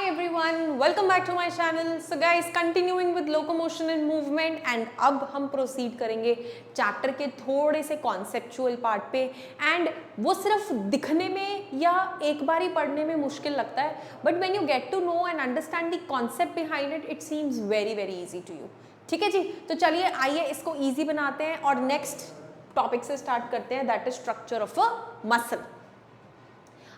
everyone, welcome back to my channel. So guys, continuing with locomotion and movement and अब हम proceed करेंगे chapter के थोड़े से कॉन्सेप्चुअल पार्ट पे एंड वो सिर्फ दिखने में या एक बार ही पढ़ने में मुश्किल लगता है but when you get to know and understand the concept behind it it seems very very easy to you. ठीक है जी, तो चलिए आइए इसको ईजी बनाते हैं और नेक्स्ट टॉपिक से स्टार्ट करते हैं, that is structure of a muscle.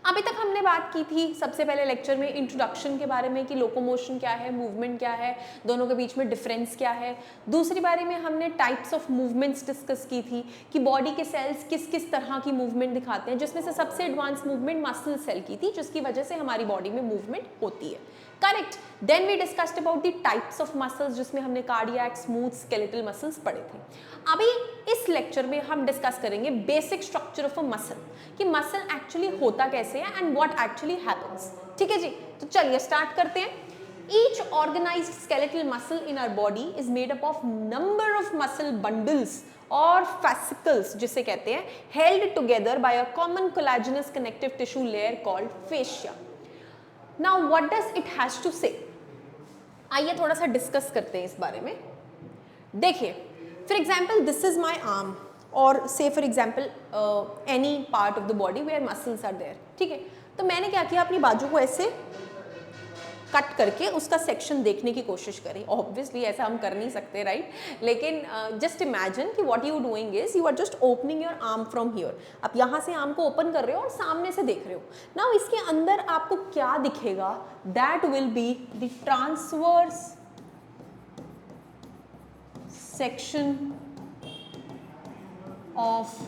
अभी तक हमने बात की थी सबसे पहले लेक्चर में इंट्रोडक्शन के बारे में कि लोकोमोशन क्या है, मूवमेंट क्या है, दोनों के बीच में डिफरेंस क्या है. दूसरी बारे में हमने टाइप्स ऑफ मूवमेंट्स डिस्कस की थी कि बॉडी के सेल्स किस किस तरह की मूवमेंट दिखाते हैं, जिसमें से सबसे एडवांस मूवमेंट मसल सेल की थी जिसकी वजह से हमारी बॉडी में मूवमेंट होती है. Correct. Then we discussed about the types of muscles जिसमें हमने कार्डियक, स्मूथ, स्केलेटल मसल्स पढ़े थे. अभी इस लेक्चर में हम डिस्कस करेंगे basic structure of a muscle कि मसल एक्चुअली होता कैसे है एंड व्हाट एक्चुअली हैपेंस. ठीक है जी, तो चलिए स्टार्ट करते हैं. Each organised skeletal muscle in our body is made up of number of muscle bundles और fascicles जिसे कहते हैं, held together by a common collagenous connective tissue layer called fascia. Now what does it has to say? आइए थोड़ा सा discuss करते हैं इस बारे में. देखिए, for example this is my arm और say for example any part of the body where muscles are there. ठीक है, तो मैंने क्या किया, अपनी बाजू को ऐसे कट करके उसका सेक्शन देखने की कोशिश करी. ऑब्वियसली ऐसा हम कर नहीं सकते, राइट? लेकिन जस्ट इमेजिन कि what you doing is you are just opening your arm from here. आप यहाँ से आर्म को ओपन कर रहे हो और सामने से देख रहे हो. नाउ इसके अंदर आपको क्या दिखेगा? That will be the transverse section of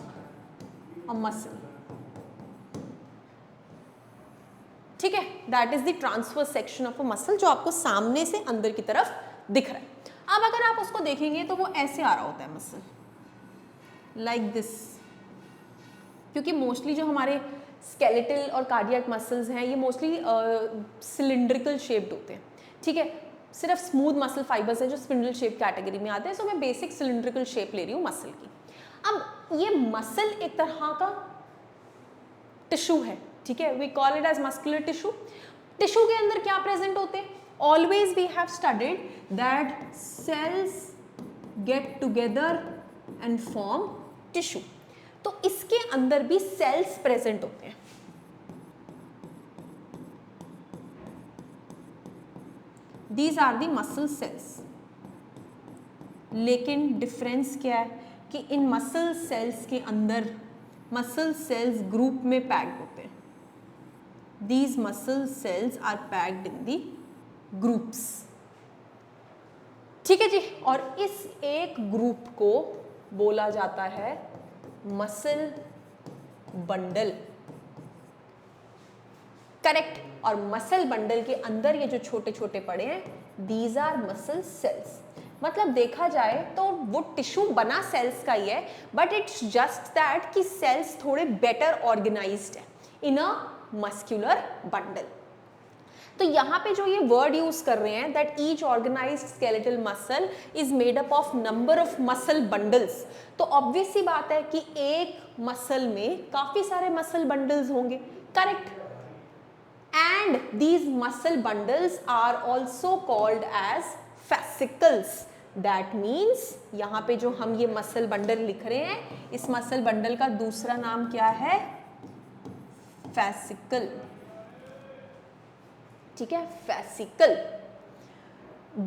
a muscle. ठीक है, that is the transverse section of a muscle जो आपको सामने से अंदर की तरफ दिख रहा है. अब अगर आप उसको देखेंगे तो वो ऐसे आ रहा होता है मसल, लाइक दिस. क्योंकि मोस्टली जो हमारे स्केलेटल और कार्डियक मसल्स हैं ये मोस्टली सिलिंड्रिकल शेप्ड होते हैं. ठीक है, सिर्फ स्मूथ मसल फाइबर्स है जो स्पिंडल शेप कैटेगरी में आते हैं. सो मैं बेसिक सिलिंड्रिकल शेप ले रही हूँ मसल की. अब ये मसल एक तरह का टिश्यू है. ठीक है, we call it as muscular tissue. Tissue के अंदर क्या प्रेजेंट होते हैं? Always we have studied that cells get together and form tissue. तो इसके अंदर भी सेल्स प्रेजेंट होते हैं. These are the muscle cells. लेकिन डिफरेंस क्या है कि इन मसल सेल्स के अंदर मसल सेल्स ग्रुप में पैक्ड होते हैं. These muscle cells are packed in the groups. ठीक है जी, और इस एक ग्रुप को बोला जाता है मसल बंडल. करेक्ट. और मसल बंडल के अंदर ये जो छोटे छोटे पड़े हैं, these are muscle cells. मतलब देखा जाए तो वो टिश्यू बना सेल्स का ही है बट इट्स जस्ट दैट कि सेल्स थोड़े बेटर ऑर्गेनाइज्ड है इन अ मस्कुलर बंडल. तो यहाँ पे जो ये वर्ड यूज कर रहे हैं that each organised skeletal muscle is made up of number of muscle bundles, तो ऑब्वियस सी बात है कि एक मसल में काफी सारे मसल बंडल्स होंगे. Correct. And these muscle bundles are also called as fascicles. That means यहाँ पे जो हम ये मसल बंडल लिख रहे हैं, इस मसल बंडल का दूसरा नाम क्या है? fascicle. ठीक है, fascicle.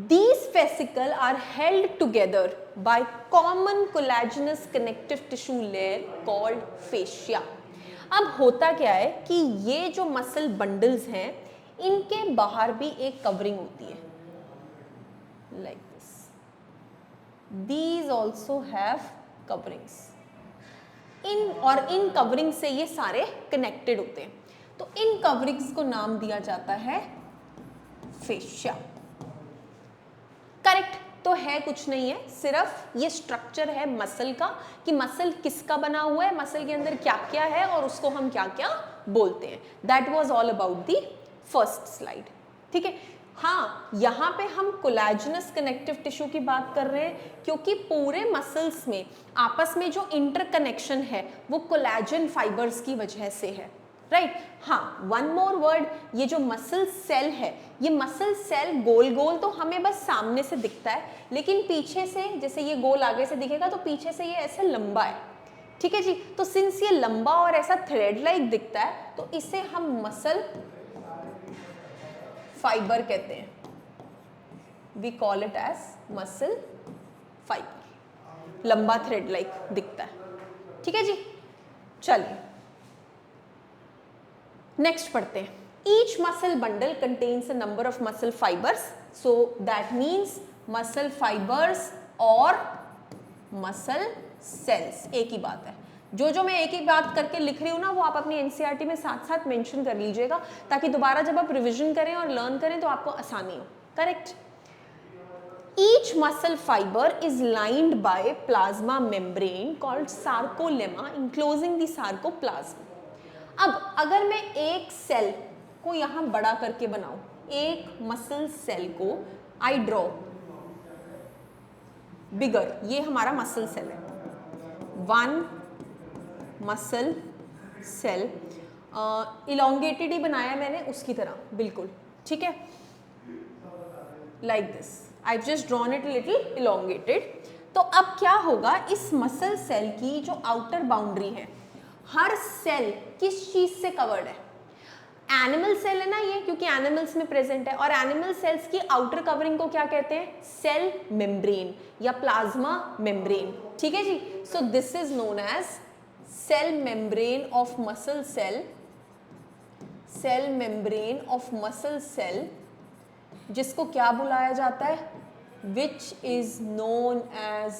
These fascicle are held together by common collagenous connective tissue layer called fascia. अब होता क्या है कि ये जो मसल बंडल्स हैं इनके बाहर भी एक कवरिंग होती है, like this. These also have coverings. In covering से ये सारे कनेक्टेड होते हैं. तो इन कवरिंग्स को नाम दिया जाता है फेशिया. करेक्ट. तो है कुछ नहीं है, सिर्फ ये स्ट्रक्चर है मसल का कि मसल किसका बना हुआ है, मसल के अंदर क्या क्या है और उसको हम क्या क्या बोलते हैं. That was all about the first slide. ठीक है. हाँ, यहाँ पे हम कोलैजेनस कनेक्टिव टिश्यू की बात कर रहे हैं क्योंकि पूरे मसल्स में आपस में जो इंटरकनेक्शन है वो कोलैजन फाइबर्स की वजह से है. राइट हाँ, वन मोर वर्ड, ये जो मसल सेल है, ये मसल सेल गोल गोल तो हमें बस सामने से दिखता है, लेकिन पीछे से, जैसे ये गोल आगे से दिखेगा तो पीछे से ये ऐसे लंबा है, ठीक है जी। तो सिंस ये लंबा और ऐसा थ्रेड लाइक दिखता है तो इसे हम मसल फाइबर कहते हैं, we call it as muscle fibre, लंबा थ्रेड लाइक दिखता है, ठीक है जी। चलिए नेक्स्ट पढ़ते हैं। Each muscle bundle contains a number of muscle fibres, so that means muscle fibres और मसल सेल्स एक ही बात है। जो मैं एक ही बात करके लिख रही हूँ ना, वो आप अपनी एनसीईआरटी में साथ साथ मेंशन कर लीजिएगा, ताकि दोबारा जब आप रिवीजन करें और लर्न करें तो आपको आसानी हो। Correct. Each muscle fiber is lined by plasma membrane called sarcolemma enclosing the sarcoplasm. अब अगर मैं एक सेल को यहाँ बड़ा करके बनाऊं, एक मसल सेल को आई ड्रॉ बिगर, ये हमारा मसल सेल है, वन मसल सेल, इलोंगेटेड ही बनाया मैंने उसकी तरह बिल्कुल, ठीक है, like this. I've just drawn it a little elongated. तो अब क्या होगा, इस मसल सेल की जो आउटर बाउंड्री है, हर सेल किस चीज से कवर्ड है? एनिमल सेल है ना ये, क्योंकि एनिमल्स में प्रेजेंट है, और एनिमल सेल्स की आउटर कवरिंग को क्या कहते हैं? सेल मेम्ब्रेन या प्लाज्मा मेम्ब्रेन, ठीक है जी। So this is known as cell membrane of muscle cell, cell membrane of muscle cell, जिसको क्या बुलाया जाता है? Which is known as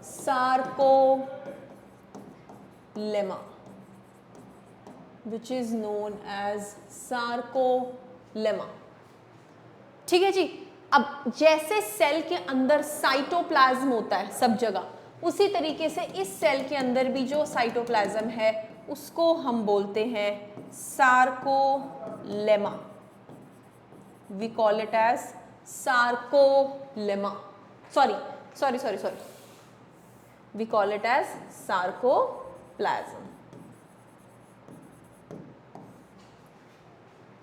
sarcolemma, which is known as sarcolemma, ठीक है जी। अब जैसे सेल के अंदर साइटोप्लाज्म होता है सब जगह, उसी तरीके से इस सेल के अंदर भी जो साइटोप्लाज्म है उसको हम बोलते हैं sarcolemma, we call it as sarcolemma, sorry, we call it as sarcoplasm,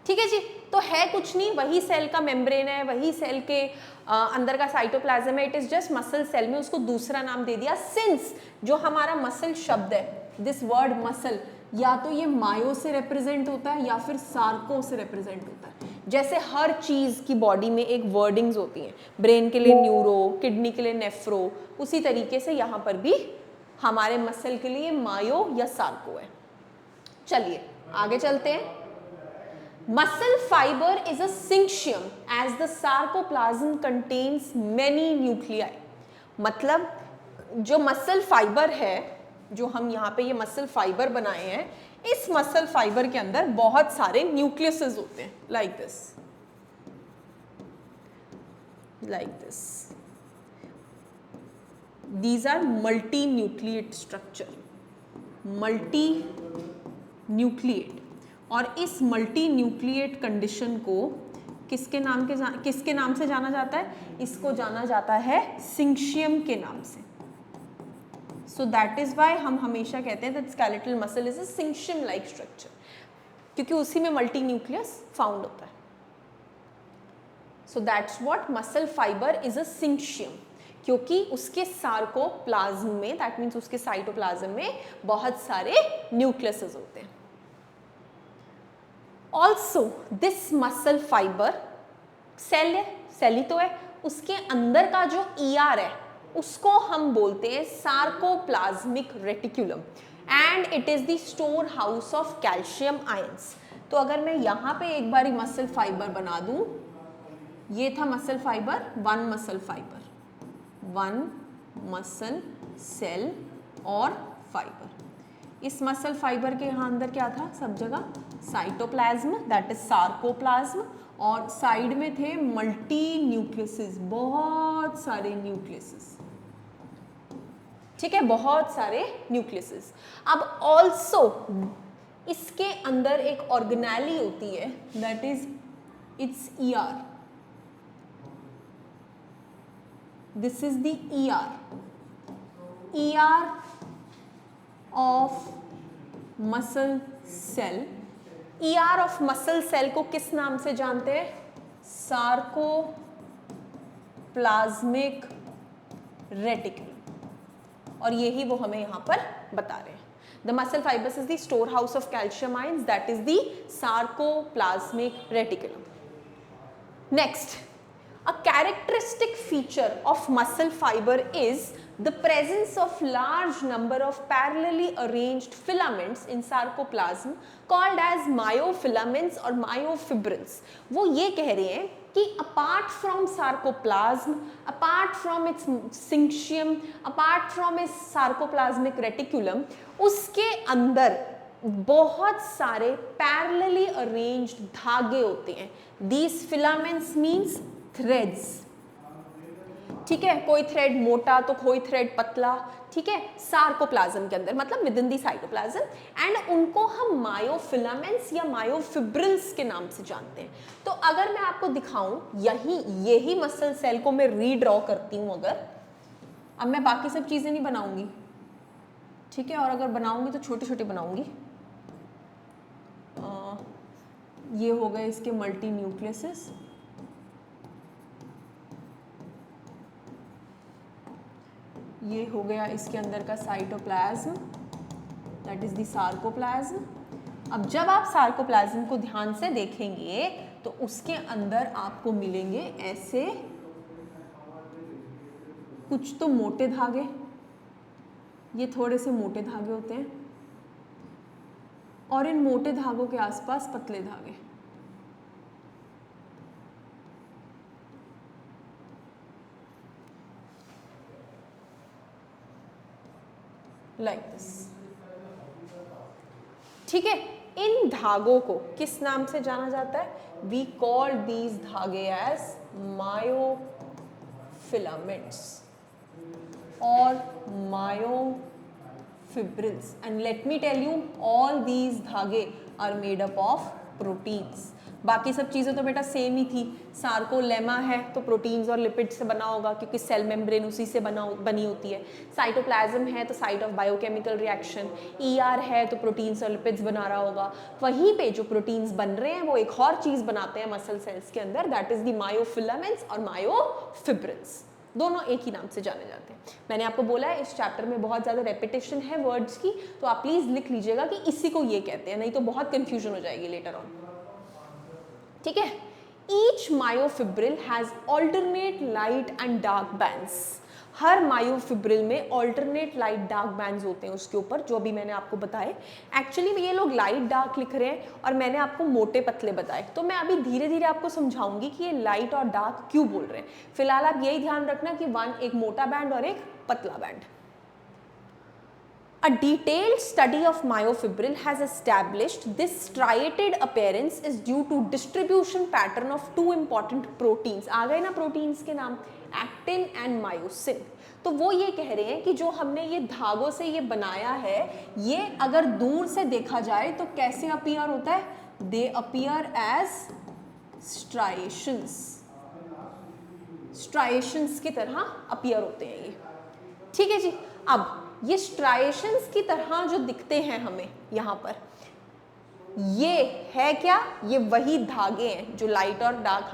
ठीक है जी। तो है कुछ नहीं, वही सेल का मेम्ब्रेन है, वही सेल के अंदर का साइटोप्लाज्म है, it is just muscle cell में उसको दूसरा नाम दे दिया। सिंस जो हमारा मसल शब्द है, दिस वर्ड मसल, या तो ये मायो से रिप्रेजेंट होता है या फिर सार्को से रिप्रेजेंट होता है। जैसे हर चीज की बॉडी में एक वर्डिंग्स होती हैं, ब्रेन के लिए न्यूरो, किडनी के लिए नेफ्रो, उसी तरीके से यहाँ पर भी हमारे मसल के लिए मायो या सार्को है। चलिए आगे चलते हैं। Muscle fibre is a syncytium as the sarcoplasm contains many nuclei, मतलब जो मसल फाइबर है, जो हम यहाँ पे ये मसल फाइबर बनाए हैं, इस मसल फाइबर के अंदर बहुत सारे न्यूक्लियसेस होते हैं, like this, these are multi nucleate structure, multi nucleate. और इस मल्टी न्यूक्लिएट कंडीशन को किसके नाम से जाना जाता है? इसको जाना जाता है सिंक्शियम के नाम से। So that is why हम हमेशा कहते हैं that skeletal muscle is a syncytium like structure, क्योंकि उसी में मल्टी न्यूक्लियस फाउंड होता है। So that's what muscle fiber is a syncytium, क्योंकि उसके सार्कोप्लाज्म में, that means उसके साइटोप्लाज्म में बहुत सारे न्यूक्लियसेस होते हैं। Also this muscle fiber, cell है, सेल ही तो है, उसके अंदर का जो ER है उसको हम बोलते हैं sarcoplasmic reticulum, and it is the store house of calcium ions. तो अगर मैं यहाँ पे एक बारी मसल फाइबर बना दूं, ये था muscle fibre, one muscle cell और फाइबर। इस मसल फाइबर के यहाँ अंदर क्या था? सब जगह साइटोप्लाज्म, दैट इज सार्कोप्लाज्म, और साइड में थे मल्टी न्यूक्लियसेस, बहुत सारे न्यूक्लियसेस, ठीक है, बहुत सारे न्यूक्लियसेस। अब ऑल्सो इसके अंदर एक ऑर्गेनेली होती है, that is its ER, this is the ER of muscle cell, ER of muscle cell को किस नाम से जानते हैं? सार्कोप्लाज्मिक रेटिकुलम, और यही वो हमें यहां पर बता रहे हैं. The muscle fibers is the storehouse of calcium ions, that is the sarcoplasmic reticulum. Next, a characteristic feature of muscle fiber is the presence of large number of parallelly arranged filaments in sarcoplasm called as myofilaments or myofibrils. वो ये कह रहे हैं कि apart from sarcoplasm, apart from its syncytium, apart from its sarcoplasmic reticulum, उसके अंदर बहुत सारे पैरेलली अरेंज्ड धागे होते हैं. These filaments means threads. ठीक है, कोई थ्रेड मोटा तो कोई थ्रेड पतला. ठीक है, सार्कोप्लाज्म के अंदर मतलब with in the cytoplasm, and उनको हम मायोफिलामेंट्स या मायोफिब्रिल्स के नाम से जानते हैं. तो अगर मैं आपको दिखाऊं, यही मसल सेल को मैं रीड्रॉ करती हूं अगर, अब मैं बाकी सब चीजें नहीं बनाऊंगी. ठीक है, और अगर बनाऊंगी तो छोटे छोटे बनाऊंगी. ये हो गए इसके मल्टी न्यूक्लियसेस. ये हो गया इसके अंदर का cytoplasm, that is the sarcoplasm. अब जब आप सार्कोप्लाज्म को ध्यान से देखेंगे तो उसके अंदर आपको मिलेंगे ऐसे कुछ तो मोटे धागे, ये थोड़े से मोटे धागे होते हैं, और इन मोटे धागों के आसपास पतले धागे. Like this. ठीक है, इन धागों को किस नाम से जाना जाता है? वी कॉल दीज धागे एज मायोफिलामेंट्स और myofibrils. And let me tell you, all these धागे are made up of proteins. बाकी सब चीज़ें तो बेटा सेम ही थी. सार्कोलेमा है तो प्रोटीन्स और लिपिड्स से बना होगा क्योंकि सेल मेम्ब्रेन उसी से बनी होती है. साइटोप्लाज्म है तो site of biochemical reaction. ER है तो प्रोटीन्स और लिपिड्स बना रहा होगा. वहीं पे जो प्रोटीन्स बन रहे हैं वो एक और चीज़ बनाते हैं मसल सेल्स के अंदर, दैट इज द मायोफिलामेंट्स और मायोफिब्रिल्स. दोनों एक ही नाम से जाने जाते हैं. मैंने आपको बोला है इस चैप्टर में बहुत ज़्यादा रेपिटेशन है वर्ड्स की, तो आप प्लीज़ लिख लीजिएगा कि इसी को ये कहते हैं, नहीं तो बहुत कन्फ्यूजन हो जाएगी लेटर ऑन. ठीक है, each myofibril has alternate light and dark bands. Her myofibril में ऑल्टरनेट लाइट डार्क बैंड्स होते हैं उसके ऊपर, जो अभी मैंने आपको बताए. एक्चुअली ये लोग लाइट डार्क लिख रहे हैं और मैंने आपको मोटे पतले बताए, तो मैं अभी धीरे धीरे आपको समझाऊंगी कि ये लाइट और डार्क क्यों बोल रहे हैं. फिलहाल आप यही ध्यान रखना कि एक मोटा बैंड और एक पतला band. A detailed study of myofibril has established this striated appearance is due to distribution pattern of two important proteins. आ गए ना प्रोटीन्स के नाम, एक्टिन एंड मायोसिन. तो वो ये कह रहे हैं कि जो हमने ये धागों से ये बनाया है, ये अगर दूर से देखा जाए तो कैसे अपीयर होता है? They appear as striations. Striations की तरह अपीयर होते हैं ये. ठीक है जी. अब ये स्ट्राइएशंस की तरह जो दिखते हैं हमें यहाँ पर, ये है क्या? ये वही धागे हैं जो लाइट और डार्क,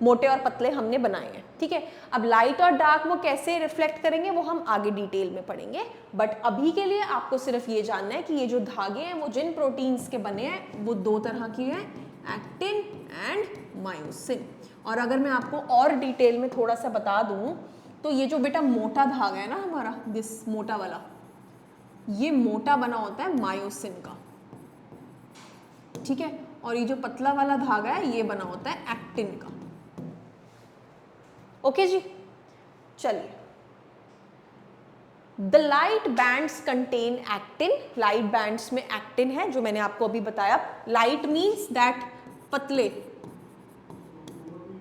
मोटे और पतले हमने बनाए हैं. ठीक है, अब लाइट और डार्क वो कैसे रिफ्लेक्ट करेंगे वो हम आगे डिटेल में पढ़ेंगे, बट अभी के लिए आपको सिर्फ ये जानना है कि ये जो धागे हैं वो जिन प्रोटीन्स के बने हैं वो दो तरह की हैं, एक्टिन एंड मायोसिन. और अगर मैं आपको और डिटेल में थोड़ा सा बता दूं तो ये जो बेटा मोटा धागा है ना हमारा, दिस मोटा वाला, ये मोटा बना होता है मायोसिन का. ठीक है, और ये जो पतला वाला धागा है ये बना होता है एक्टिन का. ओके जी, चलिए. The light bands contain actin. Light bands में एक्टिन है जो मैंने आपको अभी बताया. लाइट मीन्स दैट पतले.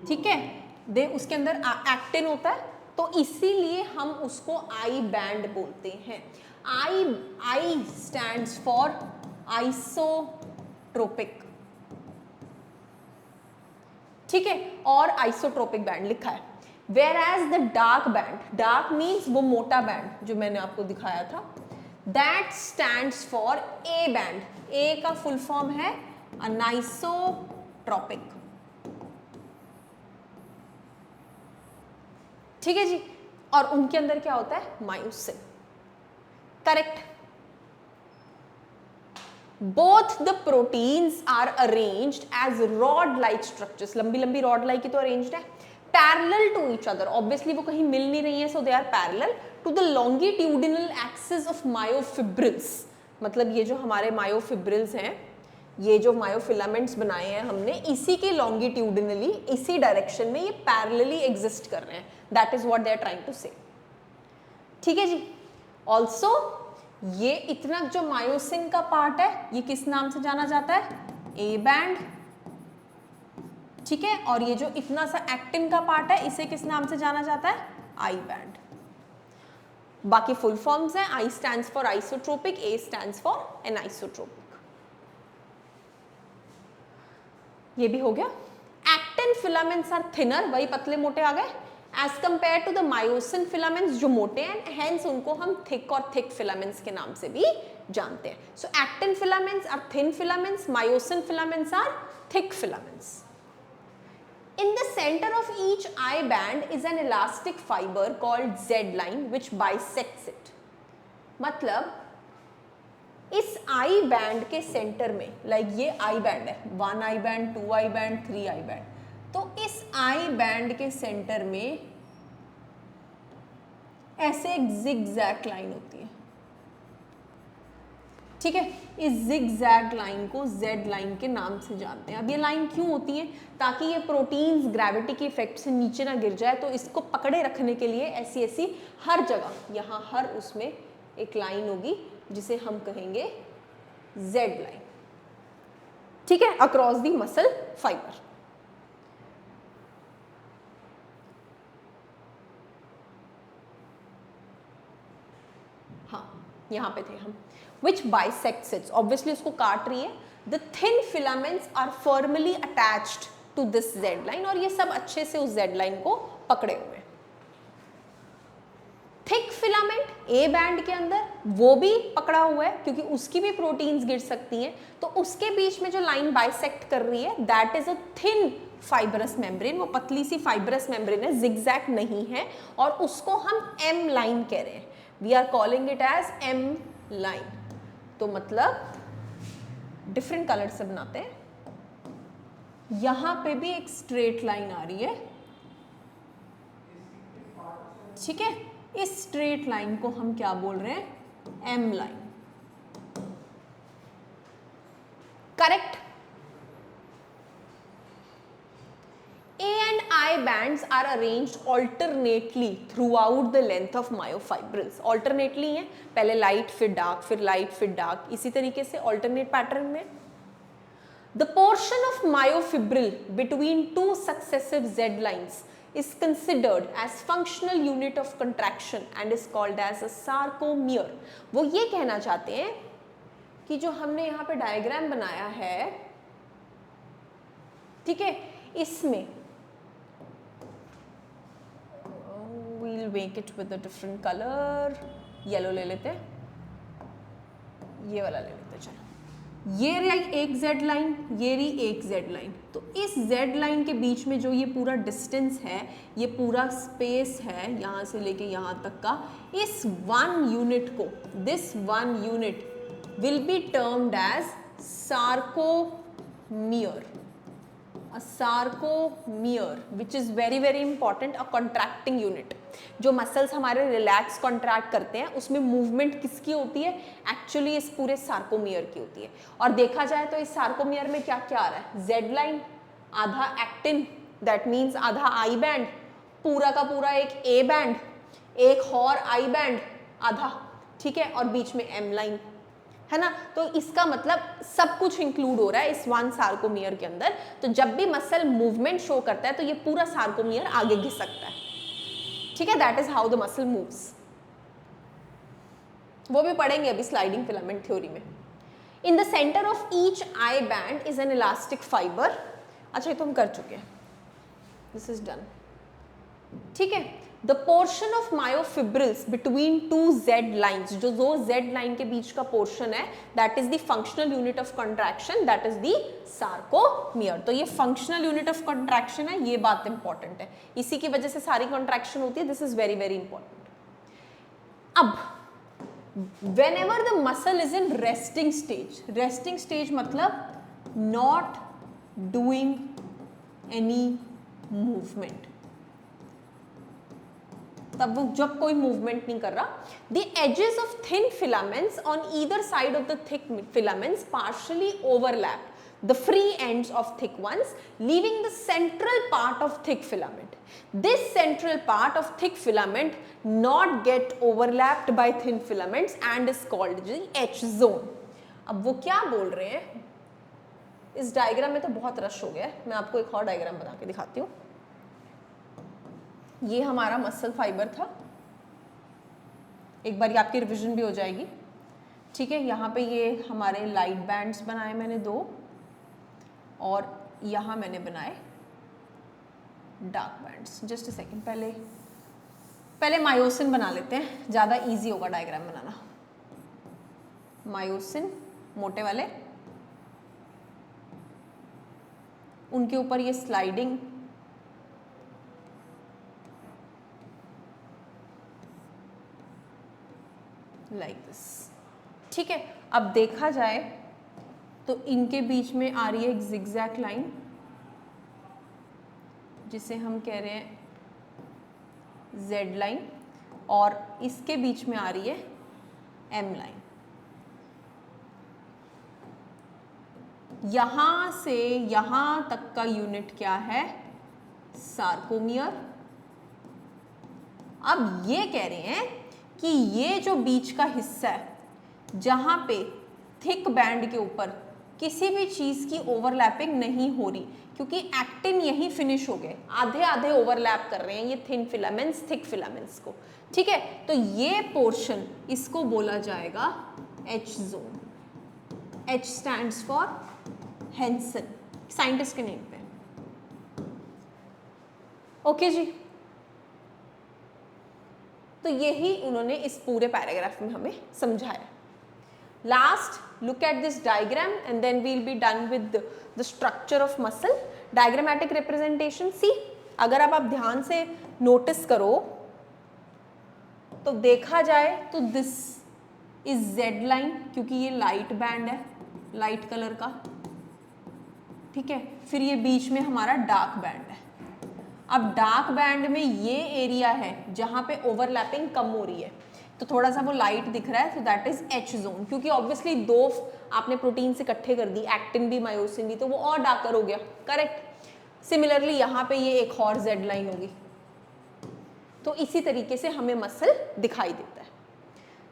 ठीक है, दे उसके अंदर एक्टिन होता है, तो इसीलिए हम उसको आई बैंड बोलते हैं. I stands for isotropic. ठीक है, और आइसोट्रोपिक बैंड लिखा है. Whereas the dark band, dark means वो मोटा बैंड जो मैंने आपको दिखाया था, that stands for A band. A का फुल फॉर्म है अनाइसोट्रोपिक। ठीक है जी, और उनके अंदर क्या होता है, myosin. Correct. Both the proteins are arranged as rod like structures, लंबी लंबी रॉड लाइक ही तो अरेंज्ड है, parallel to each other, obviously वो कहीं मिल नहीं रही है, so they are parallel to the longitudinal axis of myofibrils. मतलब ये जो हमारे मायोफिब्रिल्स हैं, ये जो मायोफिलामेंट्स बनाए हैं हमने, इसी के लॉन्गिट्यूडिनली, इसी डायरेक्शन में ये पैरेलली एग्जिस्ट कर रहे हैं, that is what they are trying to say. ठीक है जी। ऑल्सो ये इतना जो मायोसिन का पार्ट है, ये किस नाम से जाना जाता है, ए बैंड। ठीक है, और ये जो इतना सा एक्टिन का पार्ट है, इसे किस नाम से जाना जाता है, आई बैंड। बाकी फुल फॉर्म्स हैं, I stands for isotropic, A stands for anisotropic. ये भी हो गया। एक्टिन फिलामेंट्स आर थिनर, वही पतले मोटे आ गए, as compare to the myosin filaments जो मोटे हैं, हेंस उनको हम थिक और थिक फिलामेंट्स के नाम से भी जानते हैं। So actin filaments are thin filaments, myosin filaments are thick filaments. In the center of each eye band is an elastic fiber called Z line which bisects it. मतलब इस I band के centre में, like ये I band है, 1 I band, 2 I band, 3 I band, तो इस I band के centre में ऐसे एक जिगजैग लाइन होती है। ठीक है, इस जिगजैग लाइन को जेड लाइन के नाम से जानते हैं। अब ये लाइन क्यों होती है, ताकि ये प्रोटीन्स ग्रेविटी के इफेक्ट से नीचे ना गिर जाए, तो इसको पकड़े रखने के लिए ऐसी ऐसी हर जगह, यहाँ हर उसमें एक लाइन होगी जिसे हम कहेंगे जेड लाइन। ठीक है, अक्रॉस दी मसल फाइबर। हाँ, यहाँ पे थे हम। Which bisects it, obviously उसको काट रही है। The thin filaments are firmly attached to this Z line, और ये सब अच्छे से उस Z line को पकड़े हुए हैं। थिक फिलामेंट ए बैंड के अंदर वो भी पकड़ा हुआ है, क्योंकि उसकी भी प्रोटीन्स गिर सकती हैं, तो उसके बीच में जो लाइन बाइसेक्ट कर रही है, that is a thin fibrous membrane, वो पतली सी फाइबरस मेम्ब्रेन है, जिगजैग नहीं है, और उसको हम एम लाइन कह रहे हैं। We are calling it as M line. तो मतलब डिफरेंट कलर से बनाते हैं। यहां पे भी एक स्ट्रेट लाइन आ रही है। ठीक है, इस स्ट्रेट लाइन को हम क्या बोल रहे हैं, M line. Correct. A and I bands are arranged alternately throughout the length of myofibrils. Alternately है, पहले light फिर dark, फिर light फिर dark, इसी तरीके से alternate pattern में। The portion of myofibril between two successive Z lines is considered as functional unit of contraction and is called as a sarcomere. वो ये कहना चाहते हैं कि जो हमने यहाँ पे डायग्राम बनाया है, ठीक है, इसमें we'll make it with a different color, yellow ले लेते हैं, ये वाला ले लेते हैं। चलो, ये रही एक जेड लाइन, ये रही एक जेड लाइन, तो इस जेड लाइन के बीच में जो ये पूरा डिस्टेंस है, ये पूरा स्पेस है यहाँ से लेके यहाँ तक का, इस वन यूनिट को, this one unit will be termed as sarcomere. A sarcomere, which is very very important, a contracting unit. जो मसल्स हमारे रिलैक्स कॉन्ट्रैक्ट करते हैं, उसमें मूवमेंट किसकी होती है, एक्चुअली इस पूरे सार्कोमियर की होती है। और देखा जाए तो इस सार्कोमियर में क्या क्या आ रहा है, जेड लाइन, आधा एक्टिन, दैट मीन्स आधा आई बैंड, पूरा का पूरा एक ए बैंड, एक और आई बैंड आधा, ठीक है, और बीच में एम लाइन है ना। तो इसका मतलब सब कुछ इंक्लूड हो रहा है इस वन सार्कोमियर के अंदर। तो जब भी मसल मूवमेंट शो करता है तो ये पूरा सार्कोमियर आगे घिसकता है, ठीक है, that is how the muscle moves. वो भी पढ़ेंगे अभी स्लाइडिंग फिलामेंट थ्योरी में। In the centre of each I band is an elastic fibre. अच्छा, ये तो हम कर चुके हैं, दिस इज डन, ठीक है। The portion of myofibrils between two Z lines, जो दो जेड लाइन के बीच का पोर्शन है, that is the functional unit of contraction, that is the sarcomere. तो ये फंक्शनल यूनिट ऑफ कंट्रैक्शन है, ये बात इंपॉर्टेंट है, इसी की वजह से सारी कंट्रैक्शन होती है, this is very very important. अब whenever the muscle is in resting stage मतलब not doing any movement, तब वो जब कोई मूवमेंट नहीं कर रहा, the edges of thin filaments on either side of the thick filaments partially overlap the free ends of thick ones, leaving the central part of thick filament. This central part of thick filament not get overlapped by thin filaments and is called the H zone. अब वो क्या बोल रहे हैं, इस diagram में तो बहुत रश हो गया है, मैं आपको एक और डायग्राम बना के दिखाती हूँ। ये हमारा मसल फाइबर था, एक बार आपकी रिविजन भी हो जाएगी, ठीक है। यहाँ पे ये हमारे लाइट बैंड्स बनाए मैंने दो, और यहाँ मैंने बनाए dark bands. Just a second, पहले मायोसिन बना लेते हैं, ज़्यादा इजी होगा डायग्राम बनाना। मायोसिन मोटे वाले, उनके ऊपर ये स्लाइडिंग लाइक दिस, ठीक है। अब देखा जाए तो इनके बीच में आ रही है एक जिगजैग लाइन, जिसे हम कह रहे हैं जेड लाइन, और इसके बीच में आ रही है एम लाइन। यहां से यहां तक का यूनिट क्या है, सार्कोमियर। अब ये कह रहे हैं कि ये जो बीच का हिस्सा है, जहां पे थिक बैंड के ऊपर किसी भी चीज की ओवरलैपिंग नहीं हो रही, क्योंकि एक्टिन यहीं फिनिश हो गए, आधे आधे ओवरलैप कर रहे हैं ये थिन फिलामेंट्स थिक फिलामेंट्स को, ठीक है। तो ये पोर्शन, इसको बोला जाएगा H zone. H stands for Henson, scientist के नेम पे। ओके जी, तो यही उन्होंने इस पूरे पैराग्राफ में हमें समझाया। Last, look at this diagram and then we'll be done with the structure of muscle. Diagrammatic representation, see, अगर आप ध्यान से नोटिस करो तो देखा जाए तो दिस इज जेड लाइन, क्योंकि ये लाइट बैंड है, लाइट कलर का, ठीक है। फिर ये बीच में हमारा डार्क बैंड है। अब डार्क बैंड में ये एरिया है जहां पे ओवरलैपिंग कम हो रही है, तो थोड़ा सा वो लाइट दिख रहा है, तो दैट इज एच जोन, क्योंकि ऑब्वियसली दो आपने प्रोटीन से इकट्ठे कर दी, एक्टिन भी मायोसिन भी, तो वो और डार्कर हो गया, करेक्ट। सिमिलरली यहाँ पे ये एक और जेड लाइन होगी, तो इसी तरीके से हमें मसल दिखाई देता है।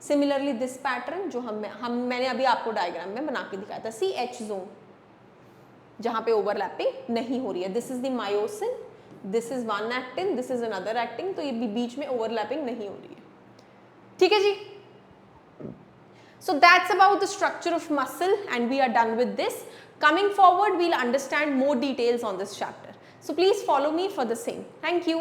सिमिलरली दिस पैटर्न जो मैंने अभी आपको डायग्राम में बना के दिखाया था, सी एच जोन, जहाँ पे ओवरलैपिंग नहीं हो रही है, this is the myosin, this is one actin, this is another actin, तो ये बीच में ओवरलैपिंग नहीं हो रही है, ठीक है जी। So that's about the structure of muscle and we are done with this. Coming forward, we'll understand more details on this chapter. So please follow me for the same. Thank you.